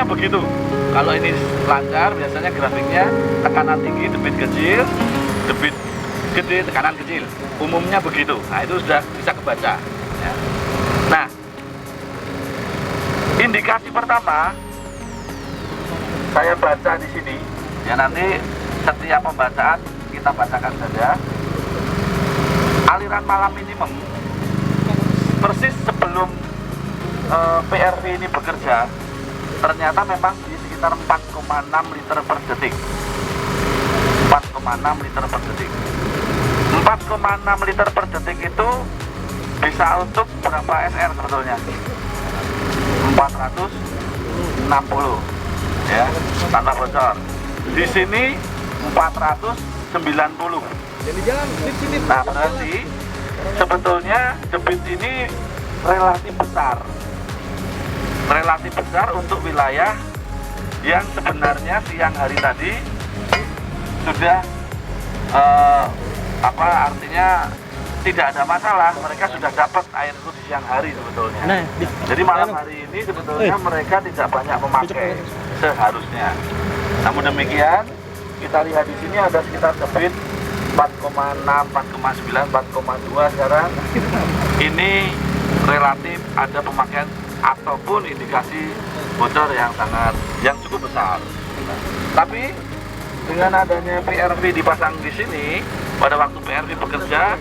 begitu. Kalau ini lancar, biasanya grafiknya tekanan tinggi, debit kecil, debit gede, tekanan kecil. Umumnya begitu. Nah, itu sudah bisa kebaca. Ya. Nah, indikasi pertama saya baca di sini. Ya, nanti setiap pembacaan kita bacakan saja. Aliran malam minimum persis sebelum PRV ini bekerja, ternyata memang di sekitar 4,6 liter per detik. 4,6 liter per detik. 4,6 liter per detik itu bisa untuk berapa SR sebetulnya? 460 ya, tanpa bocor. Di sini 490. Nah, berarti sebetulnya debit ini relatif besar untuk wilayah yang sebenarnya siang hari tadi sudah artinya tidak ada masalah, mereka sudah dapat air itu di siang hari sebetulnya. Jadi malam hari ini sebetulnya mereka tidak banyak memakai seharusnya. Namun demikian, kita lihat di sini ada sekitar debit 4,6, 4,9, 4,2 sekarang. Ini relatif ada pemakaian ataupun indikasi bocor yang cukup besar. Tapi dengan adanya PRV dipasang di sini, pada waktu PRV bekerja,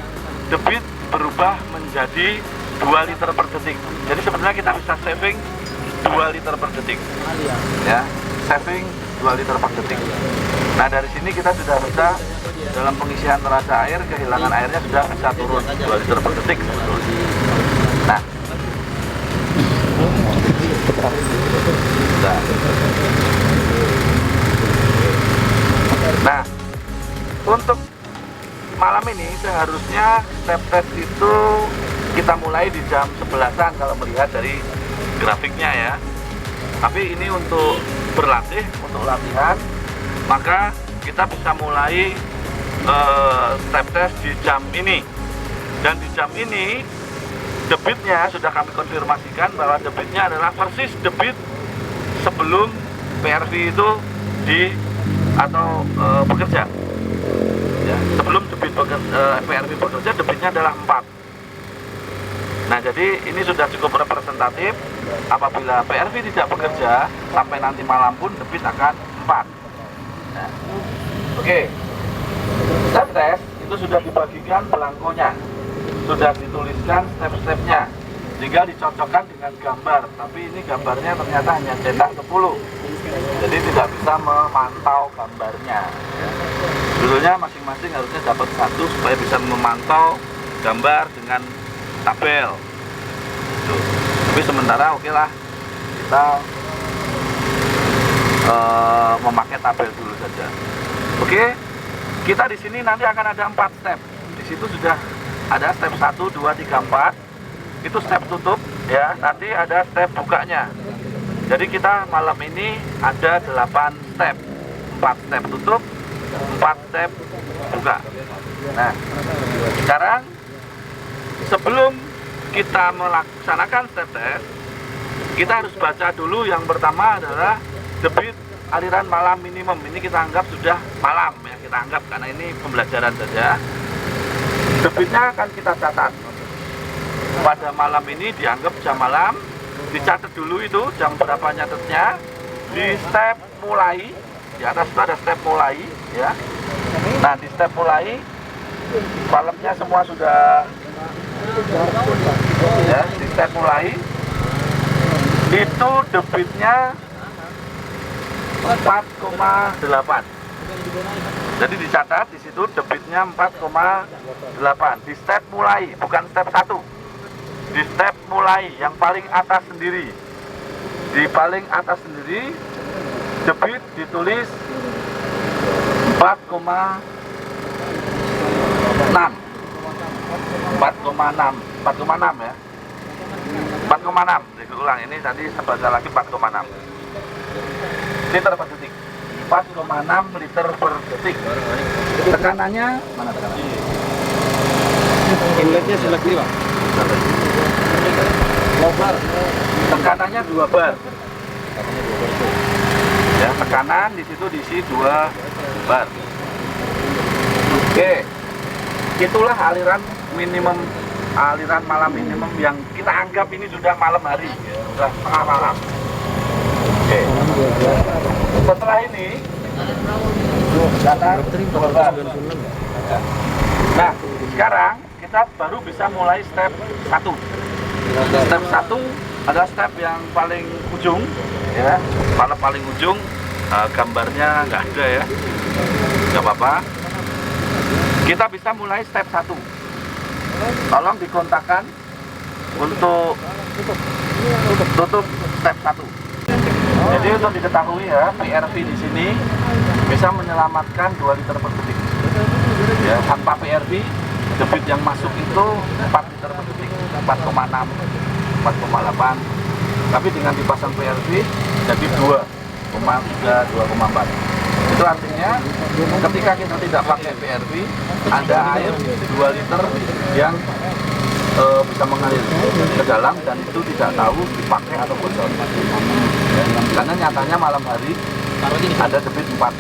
debit berubah menjadi 2 liter per detik. Jadi sebenarnya kita bisa saving 2 liter per detik. Ya, saving 2 liter per detik. Nah, dari sini kita sudah bisa dalam pengisian neraca air, kehilangan airnya sudah bisa turun 2 liter per detik. Nah, nah, untuk malam ini seharusnya step test itu kita mulai di jam 11-an kalau melihat dari grafiknya ya. Tapi ini untuk berlatih, untuk latihan, maka kita bisa mulai step test di jam ini. Dan di jam ini debitnya sudah kami konfirmasikan bahwa debitnya adalah persis debit sebelum PRV itu bekerja. Ya, sebelum debit PRV bekerja, debitnya adalah 4. Nah, jadi ini sudah cukup representatif. Apabila PRV tidak bekerja sampai nanti malam pun debit akan 4. Nah, oke. Step test itu sudah dibagikan belangkonya, sudah dituliskan step-stepnya, tinggal dicocokkan dengan gambar. Tapi ini gambarnya ternyata hanya cetak 10, jadi tidak bisa memantau gambarnya. Dulunya masing-masing harusnya dapat 1 supaya bisa memantau gambar dengan tabel. Tapi sementara oke lah, kita memakai tabel dulu saja. Oke, kita di sini nanti akan ada 4 step. Di situ sudah ada step 1, 2, 3, 4. Itu step tutup ya. Nanti ada step bukanya. Jadi kita malam ini ada 8 step. 4 step tutup, 4 step buka. Nah, sekarang sebelum kita melaksanakan step test, kita harus baca dulu. Yang pertama adalah debit aliran malam minimum. Ini kita anggap sudah malam ya, kita anggap karena ini pembelajaran saja. Debitnya akan kita catat. Pada malam ini dianggap jam malam, dicatat dulu itu jam berapa nyatetnya. Di step mulai, di atas itu ada step mulai ya. Nah, di step mulai malamnya semua sudah ya. Di step mulai itu debitnya 4,8. Jadi dicatat di situ debitnya 4,8 di step mulai, bukan step 1. Di step mulai yang paling atas sendiri. Di paling atas sendiri debit ditulis 4,6. 4,6 ya. 4,6. Diulang, ini tadi saya baca lagi 4,6 liter per detik. 4,6 liter per detik. Tekanannya mana tekanannya? Inletnya sebelah kiri, Pak. Tekanannya 2 bar. Ya, tekanan di situ diisi 2 bar. Oke, itulah aliran malam minimum yang kita anggap ini sudah malam hari, sudah tengah malam. Oke, setelah ini data 2 bar. Nah, sekarang kita baru bisa mulai step 1. Step 1 adalah step yang paling ujung, ya, paling ujung. Gambarnya nggak ada ya, nggak apa-apa. Kita bisa mulai step 1. Tolong dikontakkan untuk tutup step 1. Jadi untuk diketahui ya, PRV di sini bisa menyelamatkan 2 liter per detik. Ya, tanpa PRV, debit yang masuk itu 4 liter per detik, 4,6, 4,8. Tapi dengan dipasang PRV jadi 2,3, 2,4. Itu artinya ketika kita tidak pakai PRV, ada air 2 liter yang bisa mengalir ke dalam dan itu tidak tahu dipakai atau bocor. Karena nyatanya malam hari ada debit 4.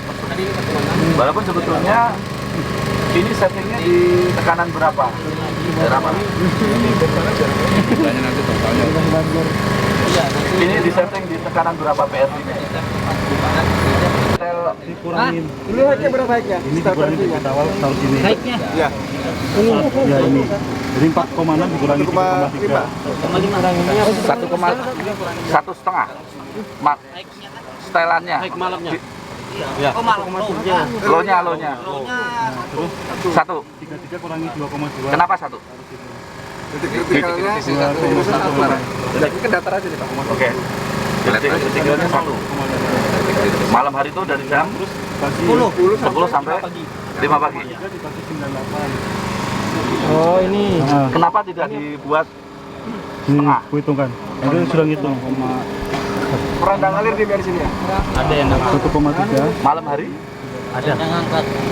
Walaupun sebetulnya ini settingnya di tekanan berapa? Daerah mana? Ini di setting di tekanan berapa PRV-nya? Dikurangin. Dulu haiknya berapa haiknya? Ini dikurangin dari awal taruh sini. Haiknya? Ya. Ya ini. Jadi 4,6 dikurangi 3,3. 1,5 setelannya. Haik malamnya. Ya. Oh, malam low-nya. Low-nya. Terus 1. 33 kurangi 2,2. Kenapa 1? Kritikalnya 2,1. Jadi ke datar aja nih Pak. Oke. Kritikalnya 1. Malam hari itu dari jam 10 sampai 5 pagi. Dibagi 98. Oh, ini. Kenapa tidak dibuat Ini setengah? kuhitungkan. Itu sudah ngitung. Kurang ngalir di biar sini ya. Ada yang 1,3. Malam hari? Ada.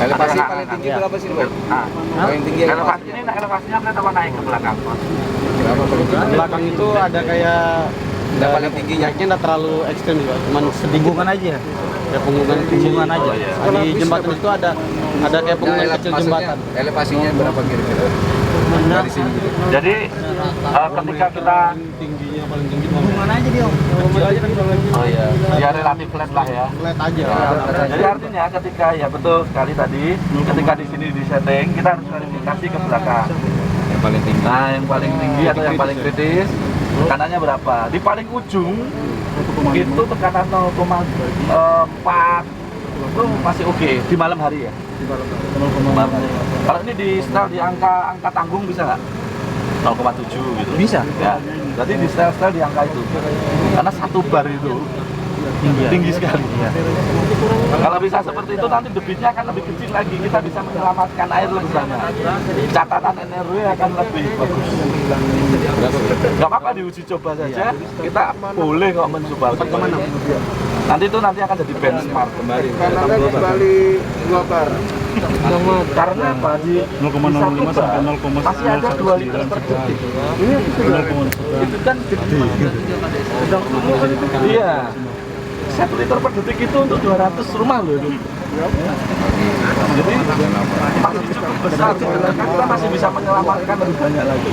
Elevasi Ada. paling tinggi berapa sih, Bang? Nah, Paling tinggi elevasi ini elevasinya kelihatan apa naik ke belakang? belakang itu ada kayak paling tingginya nggak terlalu ekstrem juga, cuman sedikit. Punggungan aja. Ya punggungan aja. Oh, iya. Di jembatan itu ada kayak punggungan kecil jembatan. Elevasinya berapa kira-kira? Dari sini gitu. Jadi ketika kita Tingginya paling tinggi punggungan aja dia. oh iya, ya relatif flat lah ya. Flat aja. Jadi artinya ketika ya betul sekali tadi, ketika di sini di setting kita harus verifikasi ke belakang. Yang paling tinggi. Nah, yang paling tinggi atau yang paling kritis tekanannya berapa? Di paling ujung itu tekanan 0,4 itu masih oke di malam hari ya. Malam hari. Kalau ini di setel di angka tanggung bisa nggak? 0,7 gitu. Bisa. Ya. Berarti di setel di angka itu. Karena 1 bar itu tinggi sekali. Ya. Kalau bisa seperti itu nanti debitnya akan lebih kecil lagi, kita bisa menyelamatkan air lebih banyak. Catatan NRW akan lebih bagus. Gak apa-apa diuji coba saja, kita boleh kok mencoba. Nanti itu akan jadi benchmark kembali. Kanannya kembali 2 bar. Karena apa? Di 0,05 sampai 0,1 masih ada 2 liter per detik. Itu kan gede. Sedang kan itu gede. Iya. 1 liter per detik itu untuk 200 rumah loh itu. Jadi masih cukup besar sebenarnya, kita masih bisa menyelamatkan lebih banyak lagi.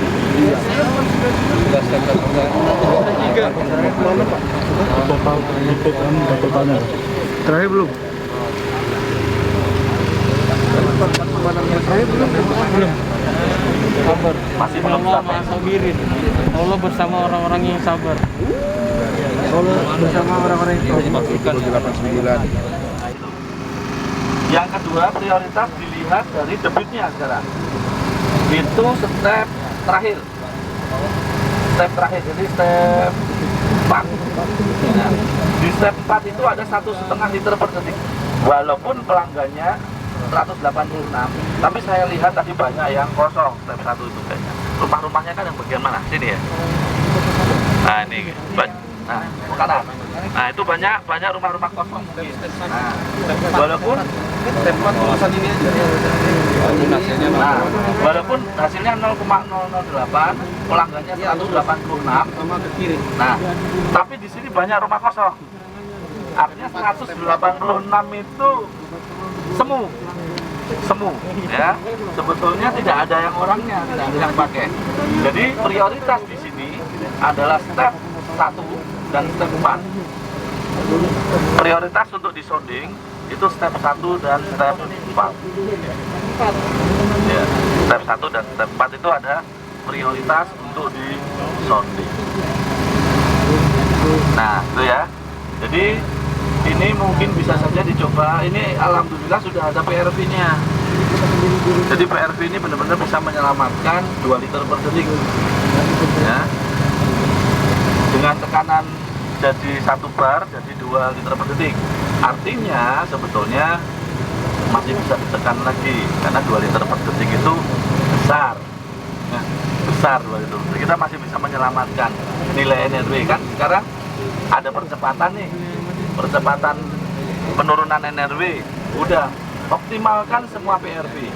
Totalnya. Terakhir belum. Sabar. Masih belum sampai. Sabirin. Allah bersama orang-orang yang sabar. Allah bersama orang-orang yang sabar. 89. Yang kedua, prioritas dilihat dari debitnya sekarang. Itu step terakhir. Step terakhir, jadi step 4. Nah, di step 4 itu ada 1,5 liter per detik. Walaupun pelanggannya 186, tapi saya lihat tadi banyak yang kosong step 1 itu kayaknya. Rumah-rumahnya kan yang bagian mana? Sini ya? Nah ini, nah kanan. Nah itu banyak rumah-rumah kosong mungkin. Nah, walaupun step 4 urusan ini aja. Nah, walaupun hasilnya 0,008, pelanggannya 186 Sama ke kiri. Nah, tapi di sini banyak rumah kosong. Artinya 186 itu semu, ya. Sebetulnya tidak ada yang orangnya, tidak ada yang pakai. Jadi prioritas di sini adalah step 1 dan step 4. Prioritas untuk disonding itu step 1 dan step 4. Ya, step 1 dan step 4 itu ada prioritas untuk disonding. Nah, itu ya. Jadi ini mungkin bisa saja dicoba. Ini alhamdulillah sudah ada PRV-nya. Jadi PRV ini benar-benar bisa menyelamatkan 2 liter per detik. Ya. Dengan tekanan jadi 1 bar jadi 2 liter per detik. Artinya sebetulnya masih bisa ditekan lagi karena 2 liter per detik itu besar. Nah, besar 2 liter. Jadi kita masih bisa menyelamatkan nilai NRW kan. Sekarang ada percepatan nih. Percepatan penurunan NRW. Udah, optimalkan semua PRV.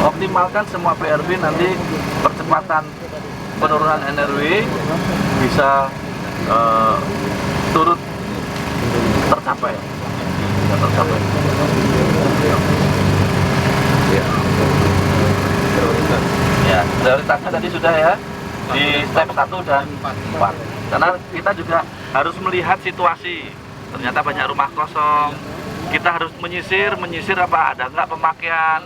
Optimalkan semua PRV, nanti percepatan penurunan NRW bisa turut tercapai. Ya, prioritasnya tadi sudah ya di step 1 dan 4. Karena kita juga harus melihat situasi. Ternyata banyak rumah kosong. Kita harus menyisir apa ada nggak pemakaian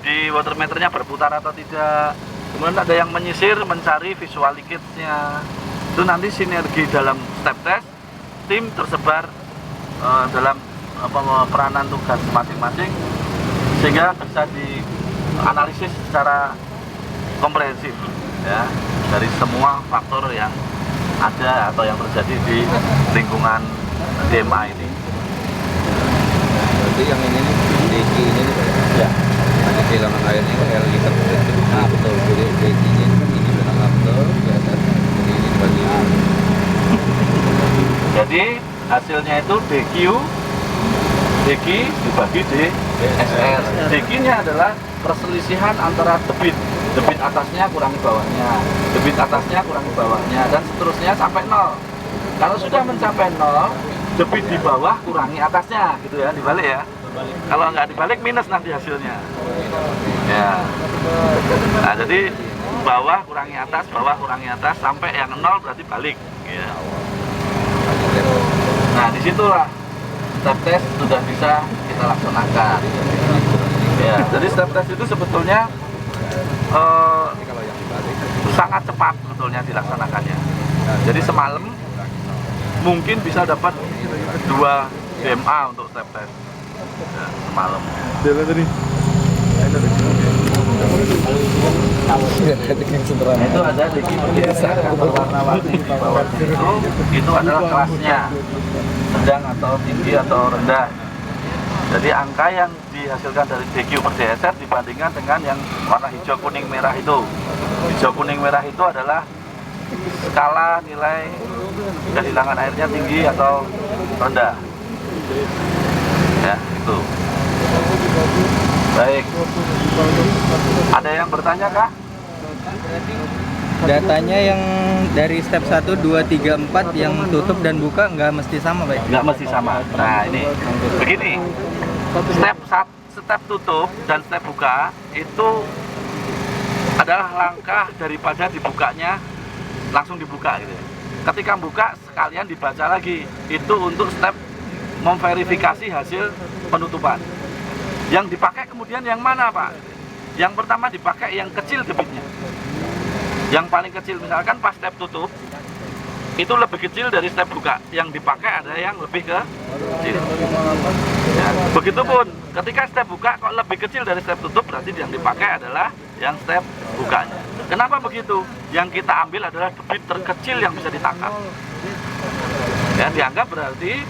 di water meternya berputar atau tidak. Kemudian ada yang menyisir mencari visual leakage-nya. Itu nanti sinergi dalam step test, tim tersebar dalam peranan tugas masing-masing sehingga bisa dianalisis secara komprehensif ya dari semua faktor yang ada atau yang terjadi di lingkungan DMA ini. Berarti yang ini nih, DEKI ini nih, ya, ada kehilangan airnya kayak liter per detik. Nah betul, jadi DEKI-nya ini bilang betul, jadi ini dibagi. Jadi hasilnya itu DEKI dibagi DSR. DEKI-nya adalah perselisihan antara debit atasnya kurangi bawahnya, debit atasnya kurangi bawahnya, dan seterusnya sampai 0. Kalau sudah mencapai 0, debit di bawah kurangi atasnya, gitu ya, dibalik ya. Kalau nggak dibalik minus nanti hasilnya. Ya. Nah, jadi bawah kurangi atas sampai yang 0 berarti balik. Ya. Nah, disitulah step test sudah bisa kita laksanakan. Ya, jadi step test itu sebetulnya sangat cepat sebetulnya dilaksanakannya. Jadi semalam mungkin bisa dapat 2 DMA untuk step test ya, semalam. Itu ada DEKI warna-warni di bawah itu adalah kelasnya sedang atau tinggi atau rendah. Jadi angka yang dihasilkan dari DEKI per DSR dibandingkan dengan yang warna hijau kuning merah itu. Hijau kuning merah itu adalah skala nilai kehilangan airnya tinggi atau rendah. Ya, itu. Baik. Ada yang bertanya kah? Datanya yang dari step 1, 2, 3, 4 yang tutup dan buka nggak mesti sama, Pak? Nggak mesti sama. Nah, ini begini. Step tutup dan step buka itu adalah langkah daripada dibukanya langsung dibuka gitu. Ketika buka sekalian dibaca lagi. Itu untuk step memverifikasi hasil penutupan. Yang dipakai kemudian yang mana, Pak? Yang pertama dipakai yang kecil debitnya. Yang paling kecil, misalkan pas step tutup itu lebih kecil dari step buka. Yang dipakai ada yang lebih kecil. Ya, begitupun ketika step buka kok lebih kecil dari step tutup, berarti yang dipakai adalah yang step bukanya. Kenapa begitu? Yang kita ambil adalah debit terkecil yang bisa ditangkap. Ya, dianggap berarti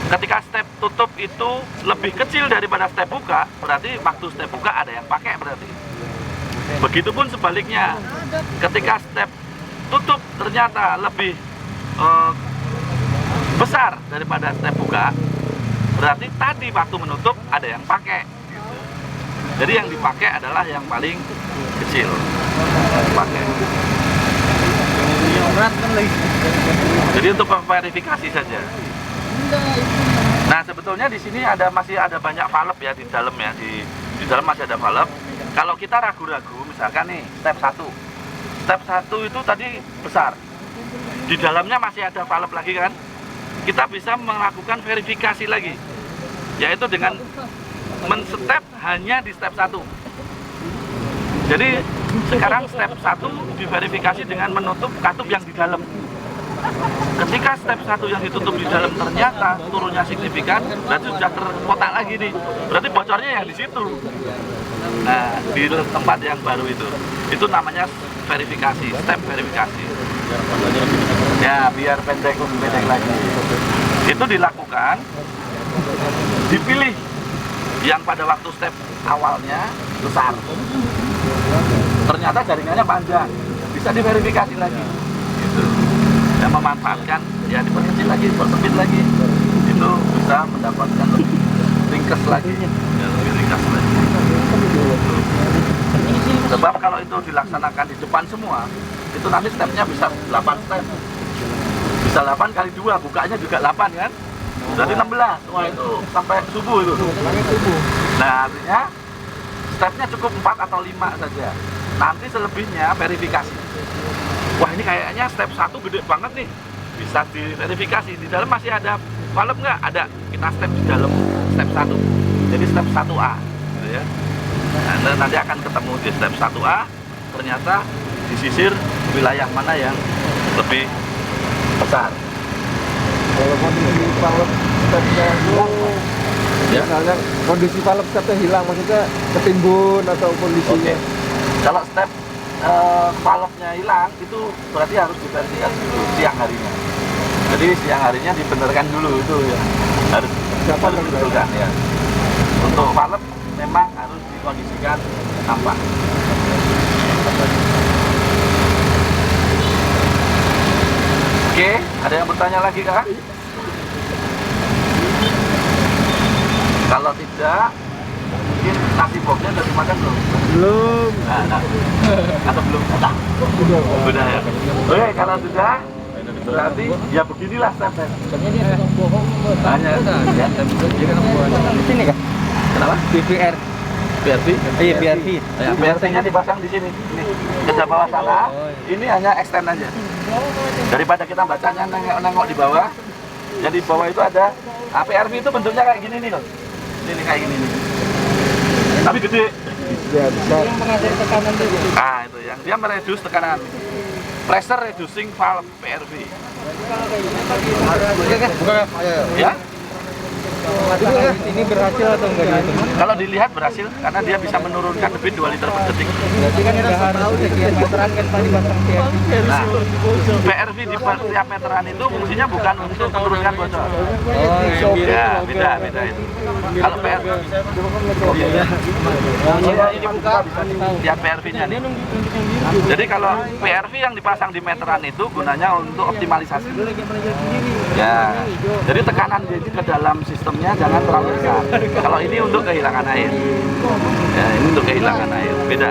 ketika step tutup itu lebih kecil daripada step buka, berarti waktu step buka ada yang pakai berarti. Begitupun sebaliknya, ketika step tutup ternyata lebih besar daripada step buka, berarti tadi waktu menutup ada yang pakai. Jadi yang dipakai adalah yang paling kecil. Pakai. Jadi untuk verifikasi saja. Nah, sebetulnya di sini masih ada banyak valve ya di dalam ya, di dalam masih ada valve. Kalau kita ragu-ragu, misalkan nih step 1. Step 1 itu tadi besar. Di dalamnya masih ada valve lagi kan? Kita bisa melakukan verifikasi lagi. Yaitu dengan men-step hanya di step 1. Jadi sekarang step 1 diverifikasi dengan menutup katup yang di dalam. Ketika step 1 yang ditutup di dalam ternyata turunnya signifikan, berarti sudah terkotak lagi nih. Berarti bocornya yang di situ. Nah, di tempat yang baru itu namanya verifikasi, step verifikasi. Ya, biar pendek lagi. Itu dilakukan, dipilih yang pada waktu step awalnya besar. Ternyata jaringannya panjang, bisa diverifikasi lagi. Gitu. Yang memanfaatkan, ya diperkecil lagi, dipersempit lagi, itu bisa mendapatkan lebih ringkas lagi, ya, lebih ringkas lagi. Sebab kalau itu dilaksanakan di depan semua, itu nanti stepnya bisa 8 step, bisa 8 kali 2, bukanya juga 8 kan, berarti 16. Wah, itu sampai subuh itu. Nah, artinya stepnya cukup 4 atau 5 saja. Nanti selebihnya verifikasi. Wah, ini kayaknya step 1 gede banget nih, bisa diverifikasi. Di dalam masih ada valve nggak? Ada. Kita step di dalam step 1. Jadi step 1A gitu ya. Nah, nanti akan ketemu di step 1A, ternyata disisir wilayah mana yang lebih besar. Kalau kondisi valve stepnya hilang, Ya. misalnya kondisi valve stepnya hilang, maksudnya ketimbun atau kondisinya. Kalau step valve-nya hilang, itu berarti harus diverifikasi dulu siang harinya. Jadi siang harinya dibenarkan dulu, itu ya harus dibetulkan ya. Untuk valve memang harus dikondisikan nampak. Oke, ada yang bertanya lagi kah? Kalau tidak, mungkin nasi boxnya udah dimakan belum? Belum. Nah. Atau belum? Udah ya? Oke, kalau sudah, berarti ya beginilah step-step. Hanya ya. Di sini kah? Kenapa? PVR. BRV? Iya, BRV. Ya, BRV-nya dipasang di sini. Ini ke bawah sana. Ini hanya extend aja. Daripada kita bacanya nengok di bawah. Jadi di bawah itu ada PRV itu bentuknya kayak gini nih loh. Ini kayak gini nih. Tapi gede. Ya, besar. Yang mengatur tekanan dulu. Ah, itu yang dia mereduce tekanan. Pressure reducing valve PRV. Bukan, Ya. Ini berhasil atau enggak dia? Kalau dilihat berhasil karena dia bisa menurunkan debit 2 liter per detik. Berarti kan udah harus sekian meteran kan tadi pasang PRV. Nah, PRV di setiap meteran itu fungsinya bukan untuk menurunkan bocor. Oh, Ya, beda itu. Kalau PRV, ini buka bisa lihat PRV-nya nih. Jadi kalau PRV yang dipasang di meteran itu gunanya untuk optimalisasi. Ya, jadi tekanan ke dalam sistemnya jangan terlalu besar. Kalau ini untuk kehilangan air. Ya, ini untuk kehilangan air. Beda.